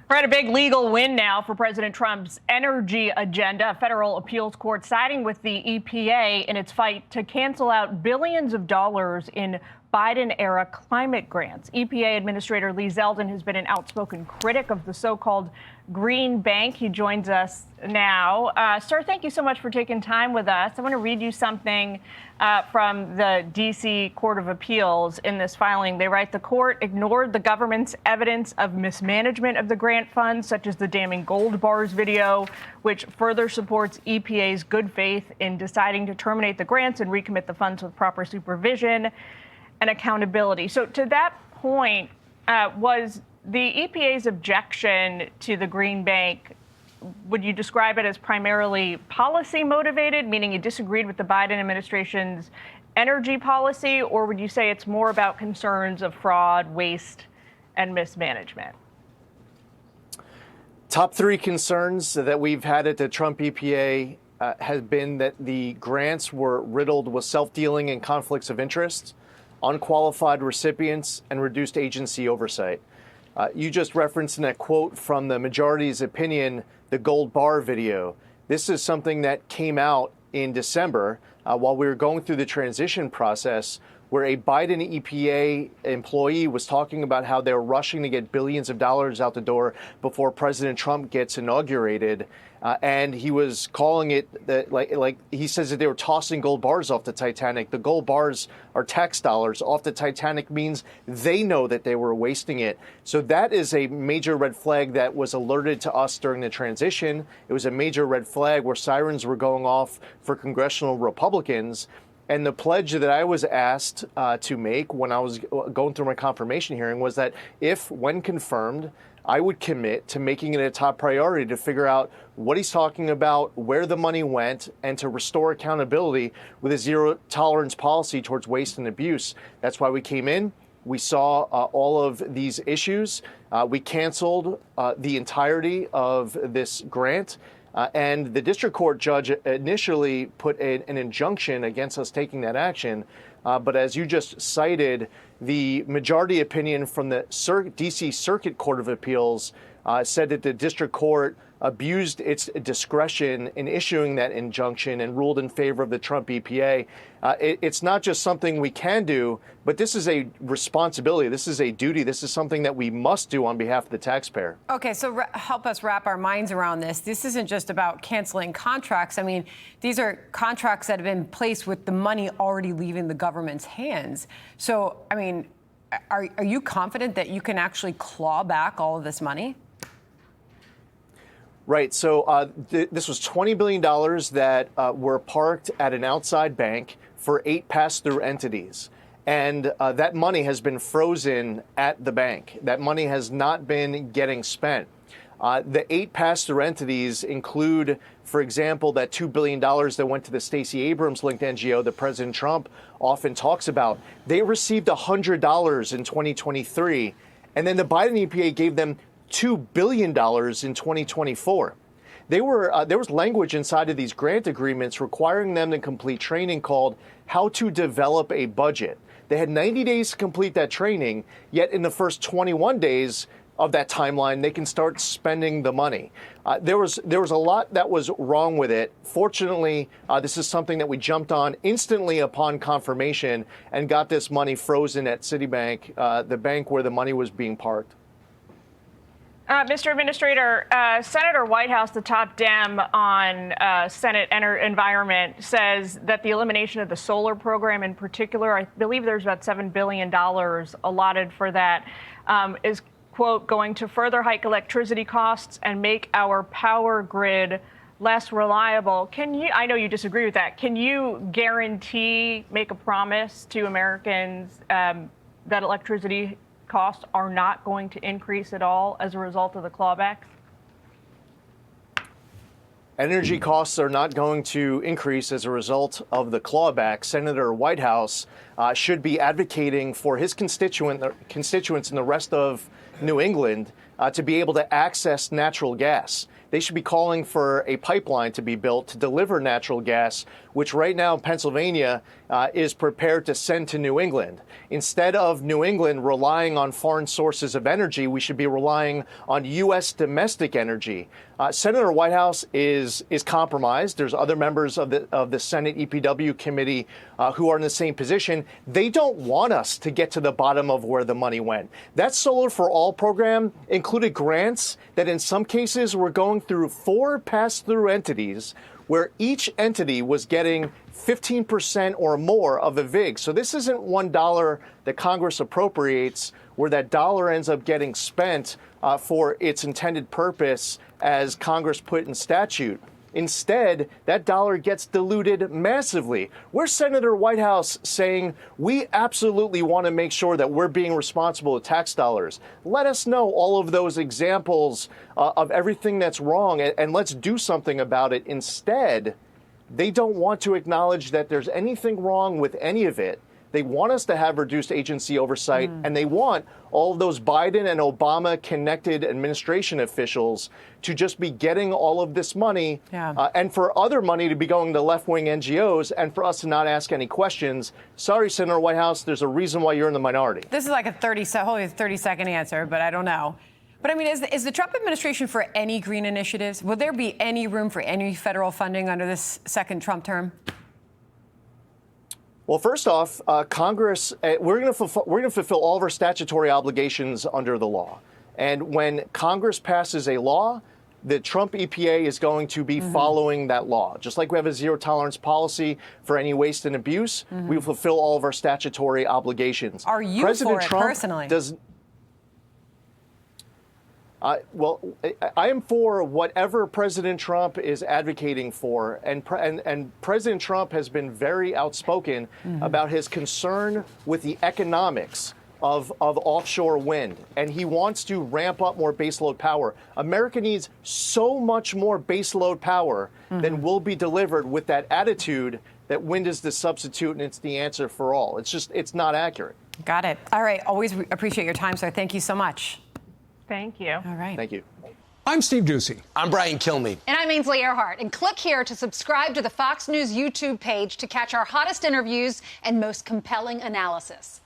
We're at a big legal win now for President Trump's energy agenda. A federal appeals court siding with the EPA in its fight to cancel out billions of dollars in Biden-era climate grants. EPA Administrator Lee Zeldin has been an outspoken critic of the so-called Green Bank. He joins us now. Sir, thank you so much for taking time with us. I want to read you something from the D.C. Court of Appeals in this filing. They write, the court ignored the government's evidence of mismanagement of the grant funds, such as the damning gold bars video, which further supports EPA's good faith in deciding to terminate the grants and recommit the funds with proper supervision and accountability. So to that point, was the EPA's objection to the Green Bank, would you describe it as primarily policy motivated, meaning you disagreed with the Biden administration's energy policy, or would you say it's more about concerns of fraud, waste, and mismanagement? Top three concerns that we've had at the Trump EPA has been that the grants were riddled with self-dealing and conflicts of interest, unqualified recipients, and reduced agency oversight. You just referenced in that quote from the majority's opinion, the gold bar video. This is something that came out in December while we were going through the transition process, where a Biden EPA employee was talking about how they were rushing to get billions of dollars out the door before President Trump gets inaugurated. And he was calling it like he says that they were tossing gold bars off the Titanic. The gold bars are tax dollars off the Titanic means they know that they were wasting it. So that is a major red flag that was alerted to us during the transition. It was a major red flag where sirens were going off for congressional Republicans. And the pledge that I was asked to make when I was going through my confirmation hearing was that if, when confirmed, I would commit to making it a top priority to figure out what he's talking about, where the money went, and to restore accountability with a zero tolerance policy towards waste and abuse. That's why we came in. We saw all of these issues. We canceled the entirety of this grant. And the district court judge initially put an injunction against us taking that action. But as you just cited, the majority opinion from the D.C. Circuit Court of Appeals said that the district court abused its discretion in issuing that injunction and ruled in favor of the Trump EPA. It's not just something we can do, but this is a responsibility. This is a duty. This is something that we must do on behalf of the taxpayer. Okay, so help us wrap our minds around this. This isn't just about canceling contracts. I mean, these are contracts that have been placed with the money already leaving the government's hands. So, I mean, are you confident that you can actually claw back all of this money? Right. So this was $20 billion that were parked at an outside bank for 8 pass-through entities. And that money has been frozen at the bank. That money has not been getting spent. The 8 pass-through entities include, for example, that $2 billion that went to the Stacey Abrams-linked NGO that President Trump often talks about. They received $100 in 2023, and then the Biden EPA gave them $2 billion in 2024. There was language inside of these grant agreements requiring them to complete training called How to Develop a Budget. They had 90 days to complete that training, yet in the first 21 days of that timeline, they can start spending the money. There was a lot that was wrong with it. Fortunately, this is something that we jumped on instantly upon confirmation and got this money frozen at Citibank, the bank where the money was being parked. Mr. Administrator, Senator Whitehouse, the top Dem on Senate Environment, says that the elimination of the solar program in particular, I believe there's about $7 billion allotted for that, is, quote, going to further hike electricity costs and make our power grid less reliable. I know you disagree with that. Can you guarantee, make a promise to Americans that electricity costs are not going to increase at all as a result of the clawbacks? Energy costs are not going to increase as a result of the clawback. Senator Whitehouse should be advocating for his constituents in the rest of New England to be able to access natural gas. they should be calling for a pipeline to be built to deliver natural gas, which right now Pennsylvania is prepared to send to New England. Instead of New England relying on foreign sources of energy, we should be relying on U.S. domestic energy. Senator Whitehouse is compromised. There's other members of the Senate EPW committee who are in the same position. They don't want us to get to the bottom of where the money went. That Solar for All program included grants that in some cases were going through 4 pass-through entities, where each entity was getting 15% or more of the VIG. So this isn't $1 that Congress appropriates where that dollar ends up getting spent for its intended purpose as Congress put in statute. Instead, that dollar gets diluted massively. Where's Senator Whitehouse saying we absolutely want to make sure that we're being responsible with tax dollars? Let us know all of those examples of everything that's wrong, and let's do something about it. Instead, they don't want to acknowledge that there's anything wrong with any of it. They want us to have reduced agency oversight, and they want all of those Biden and Obama-connected administration officials to just be getting all of this money, and for other money to be going to left-wing NGOs, and for us to not ask any questions. Sorry, Senator Whitehouse, there's a reason why you're in the minority. This is like a 30-second answer, but I don't know. But I mean, is the Trump administration for any green initiatives? Will there be any room for any federal funding under this second Trump term? Well, first off, Congress, we're going to fulfill all of our statutory obligations under the law. And when Congress passes a law, the Trump EPA is going to be following that law. Just like we have a zero tolerance policy for any waste and abuse, we will fulfill all of our statutory obligations. Are you President for it Trump personally? Well, I am for whatever President Trump is advocating for, and President Trump has been very outspoken about his concern with the economics of offshore wind, and he wants to ramp up more baseload power. America needs so much more baseload power than will be delivered with that attitude that wind is the substitute and it's the answer for all. It's not accurate. Got it. All right. Always appreciate your time, sir. Thank you so much. Thank you. All right. Thank you. I'm Steve Doocy. I'm Brian Kilmeade. And I'm Ainsley Earhart. And click here to subscribe to the Fox News YouTube page to catch our hottest interviews and most compelling analysis.